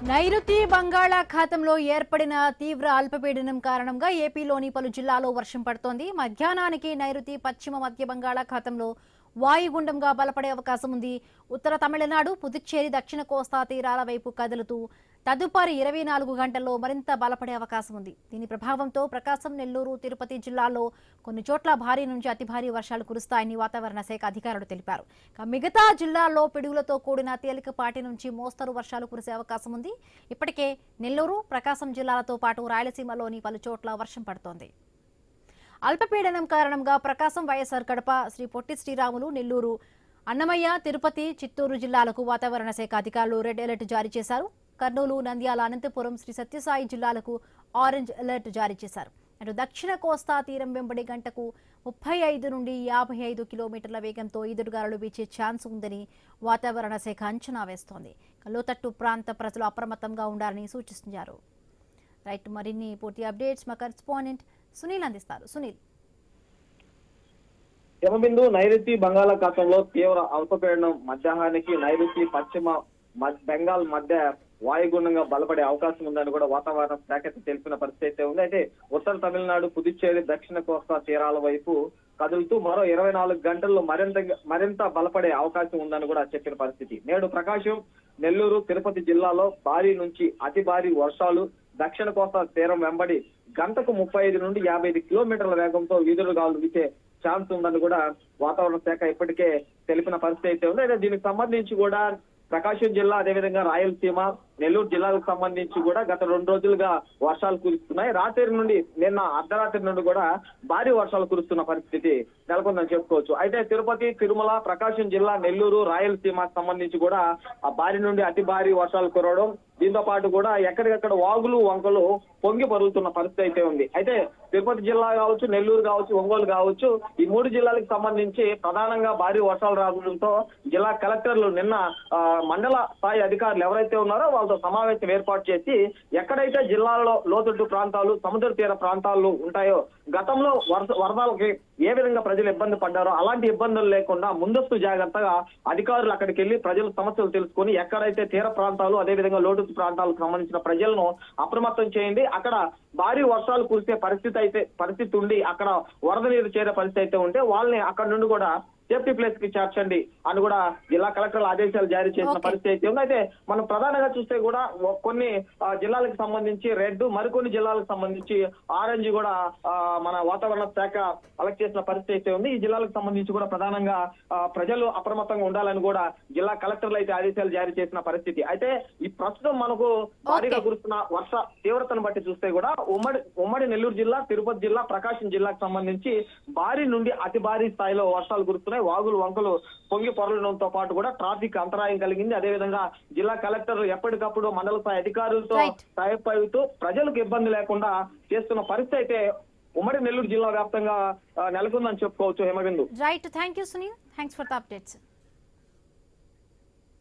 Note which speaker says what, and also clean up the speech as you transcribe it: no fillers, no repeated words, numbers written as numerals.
Speaker 1: నైరుతి బంగాళాఖాతంలో ఏర్పడిన తీవ్ర అల్పపీడనం కారణంగా ఏపీలోని పలు జిల్లాల్లో వర్షం పడుతోంది. మధ్యాహ్నానికి నైరుతి పశ్చిమ మధ్య బంగాళాఖాతంలో వాయుగుండంగా బలపడే అవకాశం ఉంది. ఉత్తర తమిళనాడు, పుదుచ్చేరి, దక్షిణ కోస్తా తీరాల వైపు కదులుతూ తదుపరి 24 గంటల్లో మరింత బలపడే అవకాశం ఉంది. దీని ప్రభావంతో ప్రకాశం, నెల్లూరు, తిరుపతి జిల్లాల్లో కొన్ని చోట్ల భారీ నుంచి అతి భారీ వర్షాలు కురుస్తాయని వాతావరణ శాఖ అధికారులు తెలిపారు. మిగతా జిల్లాల్లో పిడుగులతో కూడిన తేలికపాటి నుంచి మోస్తరు వర్షాలు కురిసే అవకాశం ఉంది. ఇప్పటికే నెల్లూరు, ప్రకాశం జిల్లాలతో పాటు రాయలసీమలోని పలు చోట్ల వర్షం పడుతోంది. అల్పపీడనం కారణంగా ప్రకాశం, వైఎస్ఆర్ కడప, శ్రీ పొట్టి శ్రీరాములు, నెల్లూరు, అన్నమయ్య, తిరుపతి, చిత్తూరు జిల్లాలకు వాతావరణ శాఖ అధికారులు రెడ్ అలర్ట్ జారీ చేశారు. కర్నూలు, నంద్యాల, అనంతపురం, శ్రీ సత్యసాయి జిల్లాలకు ఆరెంజ్ అలర్ట్ జారీ చేశారు. అటు దక్షిణ కోస్తా తీరం వెంబడి గంటకు 35 నుండి 55 కిలోమీటర్ల వేగంతో ఈదురుగాలులు వీచే ఛాన్స్ ఉందని వాతావరణ శాఖ అంచనా వేస్తోంది. లోతట్టు ప్రాంత ప్రజలు అప్రమత్తంగా ఉండాలని సూచిస్తున్నారు. రైట్, మరిన్ని పూర్తి అప్డేట్స్ మా కరెస్పాండెంట్ సునీల్ అందిస్తారు. సునీల్.
Speaker 2: హిమబిందు నైరుతి బంగాళాఖాతంలో తీవ్ర అల్పపీడనం మధ్యాహ్నానికి నైరుతి పశ్చిమ బెంగాల్ మధ్య వాయుగుండంగా బలపడే అవకాశం ఉందని కూడా వాతావరణ శాఖ తెలిపిన పరిస్థితి అయితే ఉంది. అయితే ఉత్తర తమిళనాడు, పుదుచ్చేరి, దక్షిణ కోస్తా తీరాల వైపు కదులుతూ మరో 24 గంటల్లో మరింత బలపడే అవకాశం ఉందని కూడా చెప్పిన పరిస్థితి. నేడు ప్రకాశం, నెల్లూరు, తిరుపతి జిల్లాలో భారీ నుంచి అతి భారీ వర్షాలు, దక్షిణ కోస్తా తీరం వెంబడి గంటకు 35 నుండి 55 కిలోమీటర్ల వేగంతో ఈదురుగాలు వీచే ఛాన్స్ ఉందని కూడా వాతావరణ శాఖ ఇప్పటికే తెలిపిన పరిస్థితి అయితే ఉంది. అయితే దీనికి సంబంధించి కూడా ప్రకాశం జిల్లా, అదేవిధంగా రాయలసీమ, నెల్లూరు జిల్లాలకు సంబంధించి కూడా గత 2 రోజులుగా వర్షాలు కురుస్తున్నాయి. రాత్రి నుండి నిన్న అర్ధరాత్రి నుండి కూడా భారీ వర్షాలు కురుస్తున్న పరిస్థితి నెలకొందని చెప్పుకోవచ్చు. అయితే తిరుపతి, తిరుమల, ప్రకాశం జిల్లా, నెల్లూరు, రాయలసీమకు సంబంధించి కూడా ఆ భారీ నుండి అతి భారీ వర్షాలు కురవడం, దీంతో పాటు కూడా ఎక్కడికక్కడ వాగులు, వంకలు పొంగి పరుగుతున్న పరిస్థితి అయితే ఉంది. అయితే తిరుపతి జిల్లా కావచ్చు, నెల్లూరు కావచ్చు, ఒంగోలు కావచ్చు, ఈ 3 జిల్లాలకు సంబంధించి ప్రధానంగా భారీ వర్షాలు రావడంతో జిల్లా కలెక్టర్లు నిన్న మండల స్థాయి అధికారులు ఎవరైతే ఉన్నారో వాళ్ళతో సమావేశం ఏర్పాటు చేసి ఎక్కడైతే జిల్లాలో లోతట్టు ప్రాంతాలు, సముద్ర తీర ప్రాంతాలు ఉంటాయో గతంలో వరదలకి ఏ విధంగా ప్రజలు ఇబ్బంది పడ్డారో అలాంటి ఇబ్బందులు లేకుండా ముందస్తు జాగ్రత్తగా అధికారులు అక్కడికి వెళ్లి ప్రజల సమస్యలు తెలుసుకొని ఎక్కడైతే తీర ప్రాంతాలు, అదేవిధంగా లోతట్టు ప్రాంతాలకు సంబంధించిన ప్రజలను అప్రమత్తం చేయండి, అక్కడ భారీ వర్షాలు కురిసే పరిస్థితి ఉండి అక్కడ వరద నీరు చేరే పరిస్థితి అయితే ఉంటే వాళ్ళని అక్కడ నుండి కూడా సేఫ్టీ ప్లేస్ కి చేర్చండి అని కూడా జిల్లా కలెక్టర్లు ఆదేశాలు జారీ చేసిన పరిస్థితి అయితే ఉంది. అయితే మనం ప్రధానంగా చూస్తే కూడా కొన్ని జిల్లాలకు సంబంధించి రెడ్, మరికొన్ని జిల్లాలకు సంబంధించి ఆరెంజ్ కూడా మన వాతావరణ శాఖ అలర్ట్ చేసిన పరిస్థితి అయితే ఉంది. ఈ జిల్లాలకు సంబంధించి కూడా ప్రధానంగా ప్రజలు అప్రమత్తంగా ఉండాలని కూడా జిల్లా కలెక్టర్లు అయితే ఆదేశాలు జారీ చేసిన పరిస్థితి. అయితే ఈ ప్రస్తుతం మనకు భారీగా కురుస్తున్న వర్ష తీవ్రతను బట్టి చూస్తే కూడా ఉమ్మడి నెల్లూరు జిల్లా, తిరుపతి జిల్లా, ప్రకాశం జిల్లాకు సంబంధించి భారీ నుండి అతి భారీ స్థాయిలో వర్షాలు కురుస్తున్నాయి. వాగులు, వంకలు పొంగి పొరలడంతో పాటు కూడా ట్రాఫిక్ అంతరాయం కలిగింది. అదేవిధంగా జిల్లా కలెక్టర్ ఎప్పటికప్పుడు మండల స్థాయి అధికారులతో సహాయపడుతూ ప్రజలకు ఇబ్బంది లేకుండా చేస్తున్న పరిస్థితి అయితే ఉమ్మడి నెల్లూరు జిల్లా వ్యాప్తంగా నెలకొందని చెప్పుకోవచ్చు. Hemabindu.
Speaker 1: Right, thank you Sunil, thanks for the updates.